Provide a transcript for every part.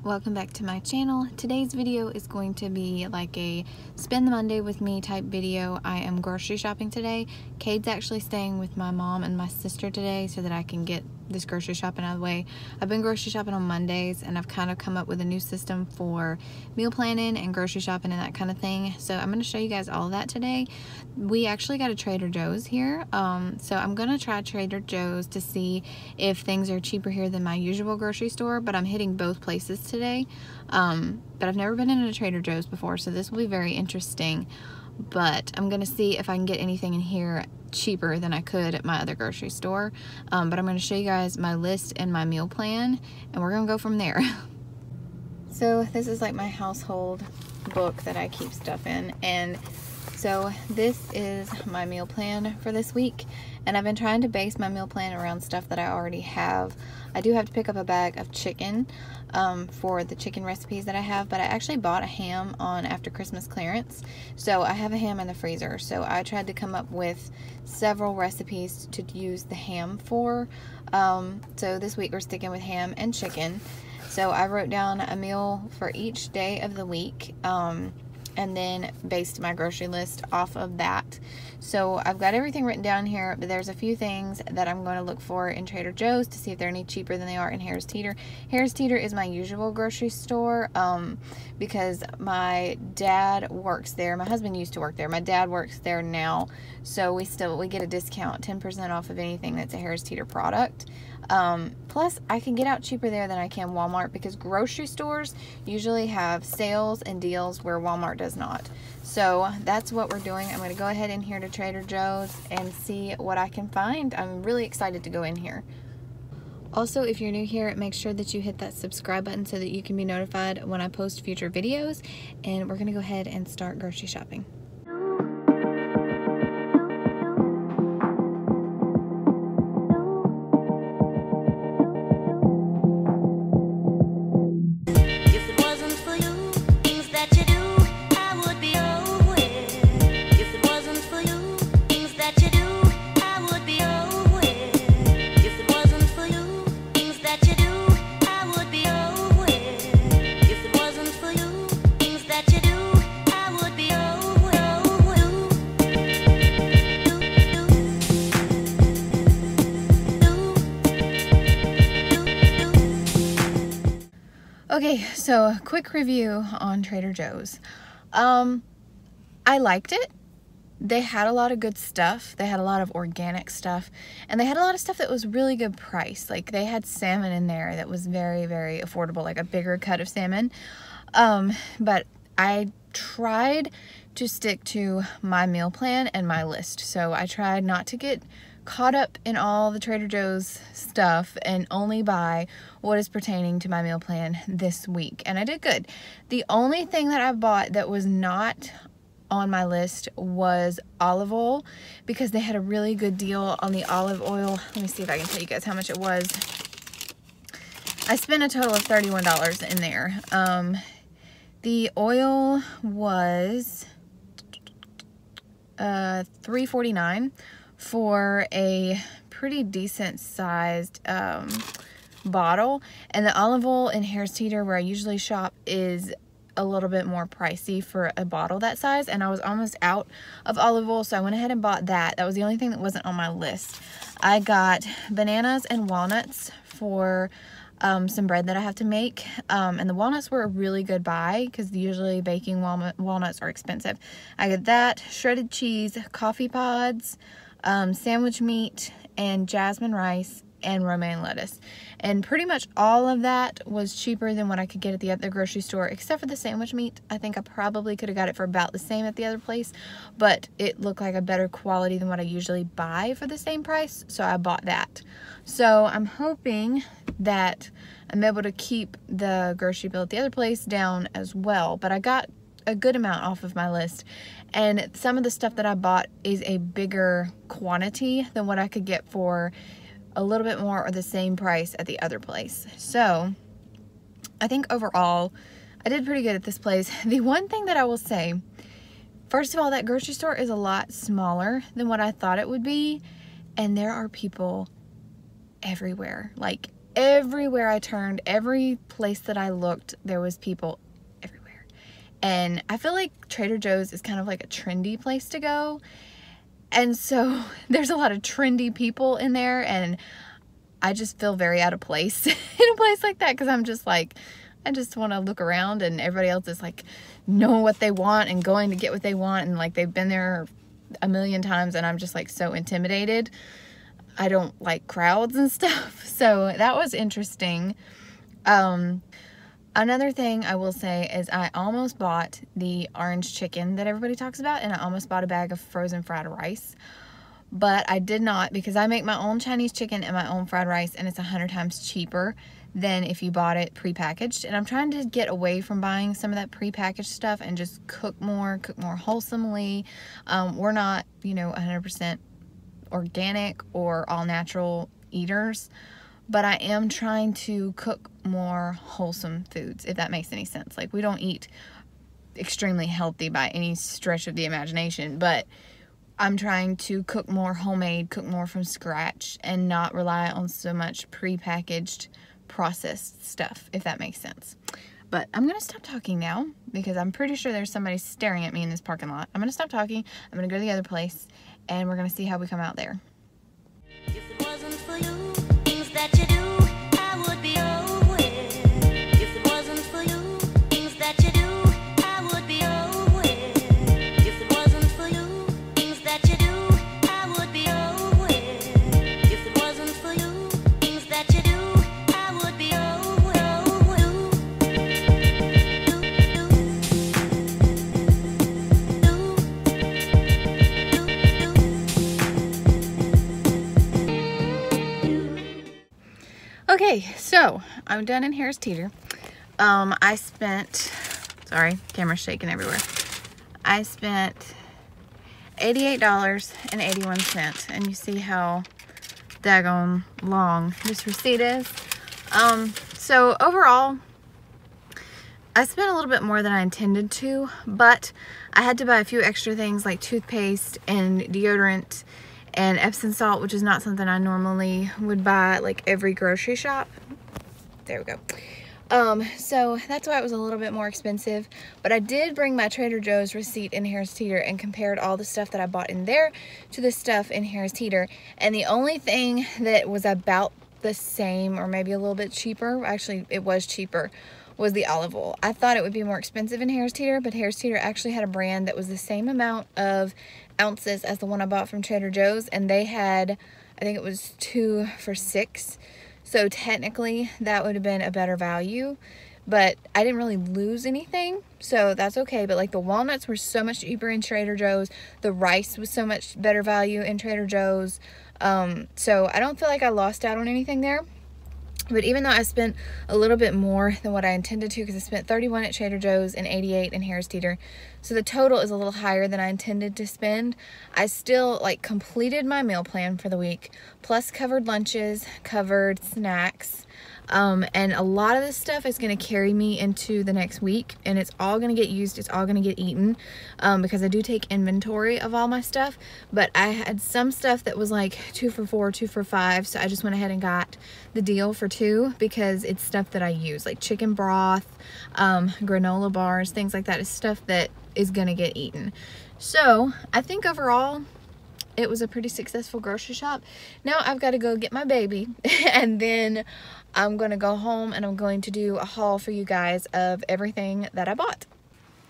welcome back to my channel. Today's video is going to be like a spend the Monday with me type video. I am grocery shopping today. Cade's actually staying with my mom and my sister today so that I can get this grocery shopping out of the way. I've been grocery shopping on Mondays and I've kind of come up with a new system for meal planning and grocery shopping and that kind of thing. So I'm going to show you guys all of that today. We actually got a Trader Joe's here. So I'm going to try Trader Joe's to see if things are cheaper here than my usual grocery store, but I'm hitting both places today. But I've never been in a Trader Joe's before, so this will be very interesting. But I'm going to see if I can get anything in here cheaper than I could at my other grocery store. But I'm going to show you guys my list and my meal plan, and we're going to go from there. So this is like my household book that I keep stuff in, and so this is my meal plan for this week, and I've been trying to base my meal plan around stuff that I already have. I do have to pick up a bag of chicken for the chicken recipes that I have, but I actually bought a ham on after Christmas clearance, so I have a ham in the freezer. So I tried to come up with several recipes to use the ham for. So this week we're sticking with ham and chicken. So I wrote down a meal for each day of the week, and then based my grocery list off of that. So I've got everything written down here, but there's a few things that I'm going to look for in Trader Joe's to see if they're any cheaper than they are in Harris Teeter. Harris Teeter is my usual grocery store because my dad works there. My husband used to work there. My dad works there now, so we get a discount, 10% off of anything that's a Harris Teeter product. Plus I can get out cheaper there than I can Walmart, because grocery stores usually have sales and deals where Walmart does not. So that's what we're doing. I'm going to go ahead in here to Trader Joe's and see what I can find. I'm really excited to go in here. Also, if you're new here, make sure that you hit that subscribe button so that you can be notified when I post future videos. And we're going to go ahead and start grocery shopping. Okay, so a quick review on Trader Joe's. I liked it. They had a lot of good stuff. They had a lot of organic stuff, and they had a lot of stuff that was really good price. Like they had salmon in there that was very, very affordable, like a bigger cut of salmon. But I tried to stick to my meal plan and my list. So I tried not to get caught up in all the Trader Joe's stuff and only buy what is pertaining to my meal plan this week, and I did good. The only thing that I bought that was not on my list was olive oil, because they had a really good deal on the olive oil. Let me see if I can tell you guys how much it was. I spent a total of $31 in there. The oil was $3.49 for a pretty decent sized bottle, and the olive oil in Harris Teeter, where I usually shop, is a little bit more pricey for a bottle that size, and I was almost out of olive oil, so I went ahead and bought that. That was the only thing that wasn't on my list. I got bananas and walnuts for some bread that I have to make, and the walnuts were a really good buy because usually baking walnuts are expensive. I got that, shredded cheese, coffee pods, sandwich meat, and jasmine rice, and romaine lettuce. And pretty much all of that was cheaper than what I could get at the other grocery store, except for the sandwich meat. I think I probably could have got it for about the same at the other place, but it looked like a better quality than what I usually buy for the same price, so I bought that. So I'm hoping that I'm able to keep the grocery bill at the other place down as well, but I got a good amount off of my list, and some of the stuff that I bought is a bigger quantity than what I could get for a little bit more or the same price at the other place. So I think overall I did pretty good at this place. The one thing that I will say, first of all, that grocery store is a lot smaller than what I thought it would be, and there are people everywhere. Like, everywhere I turned, every place that I looked, there was people everywhere. And I feel like Trader Joe's is kind of like a trendy place to go. And so there's a lot of trendy people in there, and I just feel very out of place in a place like that, because I'm just like, I just want to look around, and everybody else is like knowing what they want and going to get what they want, and like they've been there a million times, and I'm just like so intimidated. I don't like crowds and stuff. So that was interesting. Another thing I will say is I almost bought the orange chicken that everybody talks about, and I almost bought a bag of frozen fried rice, but I did not, because I make my own Chinese chicken and my own fried rice, and it's 100 times cheaper than if you bought it prepackaged. And I'm trying to get away from buying some of that prepackaged stuff and just cook more wholesomely. We're not, you know, 100% organic or all natural eaters, but I am trying to cook more wholesome foods, if that makes any sense. Like, we don't eat extremely healthy by any stretch of the imagination, but I'm trying to cook more homemade, cook more from scratch, and not rely on so much prepackaged processed stuff, if that makes sense. But I'm gonna stop talking now, because I'm pretty sure there's somebody staring at me in this parking lot. I'm gonna stop talking, I'm gonna go to the other place, and we're gonna see how we come out there. If it wasn't for you, things that you do, I would be nowhere. If it wasn't for you, things that you do, I would be nowhere. If it wasn't for you, things that you do, I would be nowhere. If it wasn't for you, things that you do, I would be Okay, so I'm done in Harris Teeter. I spent, sorry, camera's shaking everywhere. I spent $88.81, and you see how daggone long this receipt is. So overall, I spent a little bit more than I intended to, but I had to buy a few extra things like toothpaste and deodorant and Epsom salt, which is not something I normally would buy at like every grocery shop. There we go. So that's why it was a little bit more expensive, but I did bring my Trader Joe's receipt in Harris Teeter and compared all the stuff that I bought in there to the stuff in Harris Teeter, and the only thing that was about the same, or maybe a little bit cheaper, actually it was cheaper, was the olive oil. I thought it would be more expensive in Harris Teeter, but Harris Teeter actually had a brand that was the same amount of ounces as the one I bought from Trader Joe's, and they had, I think it was 2 for $6. So technically that would have been a better value, but I didn't really lose anything, so that's okay. But like the walnuts were so much cheaper in Trader Joe's, the rice was so much better value in Trader Joe's, so I don't feel like I lost out on anything there. But even though I spent a little bit more than what I intended to, because I spent $31 at Trader Joe's and $88 in Harris Teeter, so the total is a little higher than I intended to spend, I still like completed my meal plan for the week, plus covered lunches, covered snacks, and a lot of this stuff is going to carry me into the next week, and it's all going to get used, it's all going to get eaten, because I do take inventory of all my stuff. But I had some stuff that was like 2 for $4, 2 for $5, so I just went ahead and got the deal for 2, because it's stuff that I use, like chicken broth, granola bars, things like that. Is stuff that is going to get eaten. So I think overall it was a pretty successful grocery shop. Now I've got to go get my baby and then I'm going to go home and I'm going to do a haul for you guys of everything that I bought.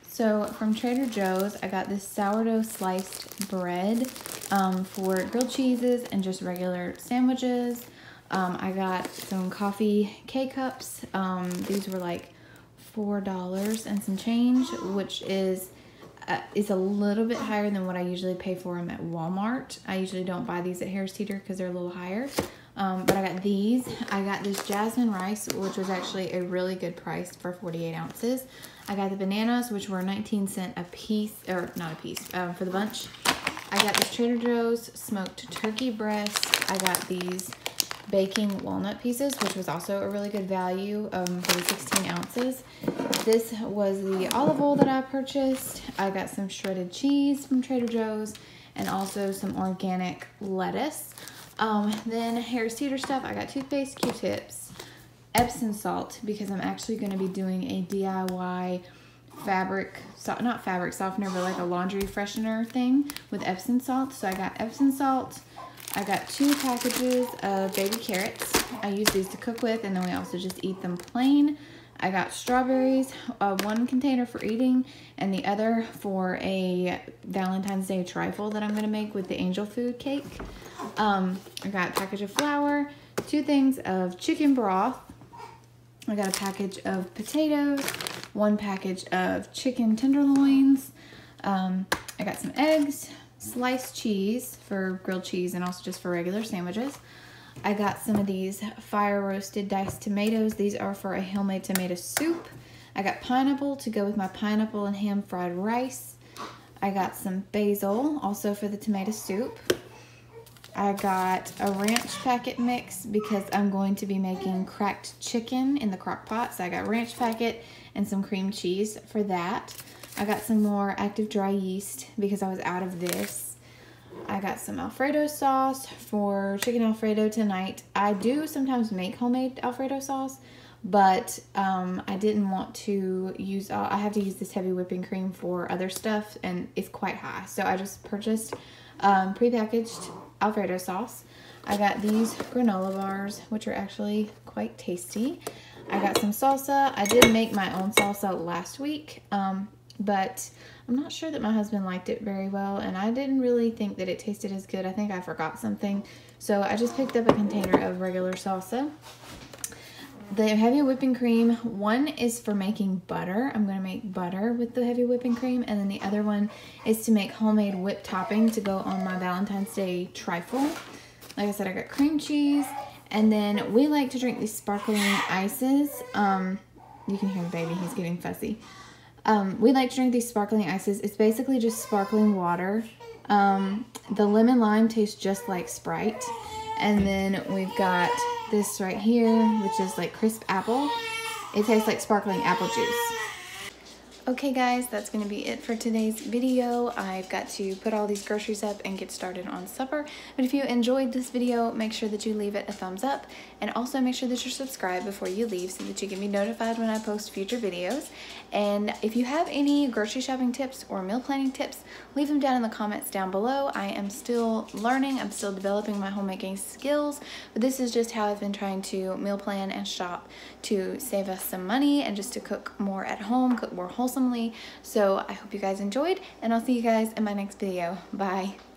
So from Trader Joe's, I got this sourdough sliced bread for grilled cheeses and just regular sandwiches. I got some coffee K-cups. These were like $4 and some change, which is a little bit higher than what I usually pay for them at Walmart. I usually don't buy these at Harris Teeter because they're a little higher. But I got these. I got this jasmine rice, which was actually a really good price for 48 ounces. I got the bananas, which were 19 cents a piece, or not a piece, for the bunch. I got this Trader Joe's smoked turkey breast. I got these baking walnut pieces, which was also a really good value for the 16 ounces. This was the olive oil that I purchased. I got some shredded cheese from Trader Joe's and also some organic lettuce. Then Harris Teeter stuff. I got toothpaste, Q-tips, Epsom salt, because I'm actually going to be doing a DIY not fabric softener, but like a laundry freshener thing with Epsom salt. So I got Epsom salt. I got 2 packages of baby carrots. I use these to cook with, and then we also just eat them plain. I got strawberries, 1 container for eating, and the other for a Valentine's Day trifle that I'm going to make with the angel food cake. I got a package of flour, 2 things of chicken broth. I got a package of potatoes, 1 package of chicken tenderloins. I got some eggs, sliced cheese for grilled cheese and also just for regular sandwiches. I got some of these fire roasted diced tomatoes. These are for a homemade tomato soup. I got pineapple to go with my pineapple and ham fried rice. I got some basil also for the tomato soup. I got a ranch packet mix because I'm going to be making cracked chicken in the crock pot. So I got ranch packet and some cream cheese for that. I got some more active dry yeast because I was out of this. I got some Alfredo sauce for chicken Alfredo tonight. I do sometimes make homemade Alfredo sauce, but I didn't want to use, I have to use this heavy whipping cream for other stuff and it's quite high. So I just purchased prepackaged Alfredo sauce. I got these granola bars, which are actually quite tasty. I got some salsa. I did make my own salsa last week, but I'm not sure that my husband liked it very well, and I didn't really think that it tasted as good. I think I forgot something, so I just picked up a container of regular salsa. The heavy whipping cream, 1 is for making butter. I'm going to make butter with the heavy whipping cream, and then the other one is to make homemade whipped topping to go on my Valentine's Day trifle. Like I said, I got cream cheese, and then we like to drink these sparkling ices. You can hear the baby, he's getting fussy. We like to drink these sparkling ices. It's basically just sparkling water. The lemon lime tastes just like Sprite. And then we've got this right here, which is like crisp apple. It tastes like sparkling apple juice. Okay guys, that's going to be it for today's video. I've got to put all these groceries up and get started on supper. But if you enjoyed this video, make sure that you leave it a thumbs up. And also make sure that you're subscribed before you leave so that you can be notified when I post future videos. And if you have any grocery shopping tips or meal planning tips, leave them down in the comments down below. I am still learning. I'm still developing my homemaking skills. But this is just how I've been trying to meal plan and shop to save us some money and just to cook more at home, cook more wholesomely. So I hope you guys enjoyed, and I'll see you guys in my next video. Bye.